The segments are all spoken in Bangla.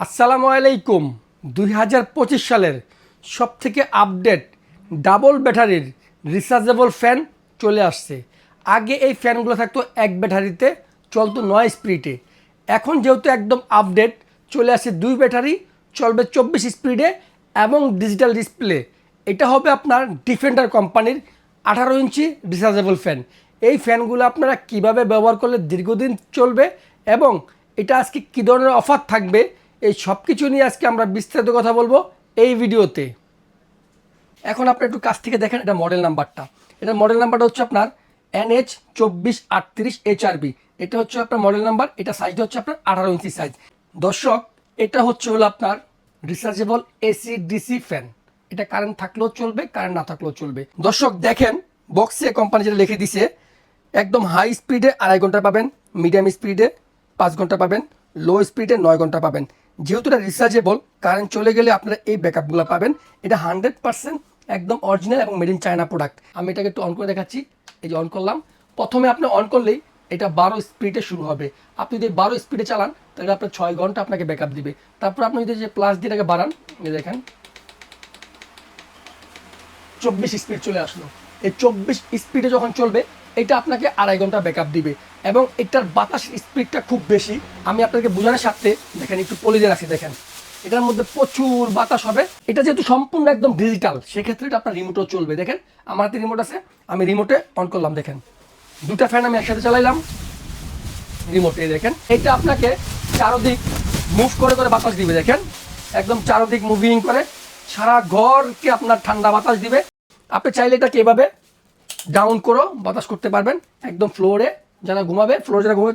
আসসালামু আলাইকুম। 2025 সালের সবথেকে আপডেট ডাবল ব্যাটারির রিচার্জেবল ফ্যান চলে আসছে। আগে এই ফ্যানগুলো থাকতো এক ব্যাটারিতে, চলতো 9 স্পিডে। এখন যেহেতু একদম আপডেট চলে আসছে 2 ব্যাটারি, চলবে 24 স্পিডে এবং ডিজিটাল ডিসপ্লে। এটা হবে আপনার ডিফেন্ডার কোম্পানির 18 ইঞ্চি রিচার্জেবল ফ্যান। এই ফ্যানগুলো আপনারা কিভাবে ব্যবহার করলে দীর্ঘদিন চলবে এবং এটা আজকে কী ধরনের অফার থাকবে, এই সব কিছু নিয়ে আজকে আমরা বিস্তারিত কথা বলবো এই ভিডিওতে। এখন আপনি একটু কাছ থেকে দেখেন এটা মডেল নাম্বারটা। এটার মডেল নাম্বারটা হচ্ছে আপনার NH2438HRB। এটা হচ্ছে আপনার মডেল নাম্বার। এটা সাইজটা হচ্ছে আপনার 18 ইঞ্চি সাইজ। দর্শক, এটা হচ্ছে হলো আপনার রিচার্জেবল এসি ডিসি ফ্যান। এটা কারেন্ট থাকলেও চলবে, কারেন্ট না থাকলেও চলবে। দর্শক দেখেন, বক্সে কোম্পানি যেটা লিখে দিছে, একদম হাই স্পিডে 2.5 ঘন্টা পাবেন, মিডিয়াম স্পিডে 5 ঘন্টা পাবেন, লো স্পিডে 9 ঘন্টা পাবেন। যেহেতু এটা রিচার্জেবল, কারেন্ট চলে গেলে আপনারা এই ব্যাকআপগুলো পাবেন। এটা 100% একদম অরিজিনাল এবং মেড ইন চায়না প্রোডাক্ট। আমি এটাকে একটু অন করে দেখাচ্ছি। এই যে অন করলাম। প্রথমে আপনি অন করলেই এটা 12 স্পিডে শুরু হবে। আপনি যদি 12 স্পিডে চালান তাহলে আপনার 6 ঘন্টা আপনাকে ব্যাকআপ দিবে। তারপর আপনি যদি যে প্লাস দিয়ে এটাকে বাড়ান, এই দেখেন 24 স্পিড চলে আসলো। এই 24 স্পিডে যখন চলবে, এটা আপনাকে 2.5 ঘন্টা ব্যাকআপ দিবে এবং এটার বাতাসের স্পিডটা খুব বেশি। আমি আপনাকে বোঝানোর সাথে দেখেন, একটু পলিজে রাখছি দেখেন, এটার মধ্যে প্রচুর বাতাস হবে। এটা যেহেতু সম্পূর্ণ একদম ডিজিটাল, সেক্ষেত্রে এটা আপনার রিমোটও চলবে। দেখেন আমার হাতে রিমোট আছে, আমি রিমোটে অন করলাম। দেখেন দুটা ফ্যান আমি একসাথে চালাইলাম রিমোটে। দেখেন এটা আপনাকে চারদিক মুভ করে করে বাতাস দিবে। দেখেন একদম চারদিক মুভিং করে সারা ঘরকে আপনার ঠান্ডা বাতাস দিবে। আপনি চাইলে এটাকে এভাবে ডাউন করো বাতাস করতে পারবেন। একদম ফ্লোরে যারা ঘুমাবে,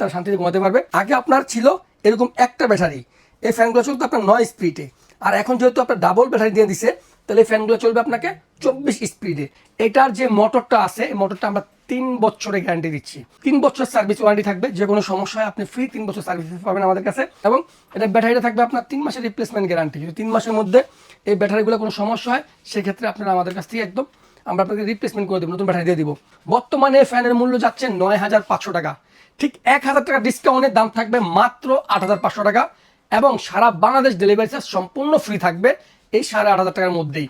তারা শান্তিতে ঘুমাতে পারবে। আগে আপনার ছিল এরকম একটা ব্যাটারি, এই ফ্যানগুলো চলতো আপনার 9 স্পিডে। আর এখন যেহেতু আপনার ডাবল ব্যাটারি দিয়ে দিছে, তাহলে এই ফ্যানগুলো চলবে আপনাকে 24 স্পিডে। এটার যে মোটরটা আছে, এই মোটরটা আমরা 3 বছরের গ্যারান্টি দিচ্ছি। 3 বছর সার্ভিস ওয়ারেন্টি থাকবে। যে কোনো সমস্যা হয় আপনি ফ্রি 3 বছর সার্ভিস পাবেন আমাদের কাছে। এবং এটা ব্যাটারিটা থাকবে আপনার 3 মাসের রিপ্লেসমেন্ট গ্যারান্টি। যদি 3 মাসের মধ্যে এই ব্যাটারিগুলো কোনো সমস্যা হয়, সেক্ষেত্রে আপনারা আমাদের কাছ থেকে একদম আমরা আপনাকে রিপ্লেসমেন্ট করে দেবো, নতুন ব্যাটারি দিয়ে দিব। বর্তমানে ফ্যানের মূল্য যাচ্ছে 9,500 টাকা। ঠিক 1,000 টাকা ডিসকাউন্টের দাম থাকবে মাত্র 8,500 টাকা এবং সারা বাংলাদেশ ডেলিভারি চার্জ সম্পূর্ণ ফ্রি থাকবে এই 8,500 টাকার মধ্যেই।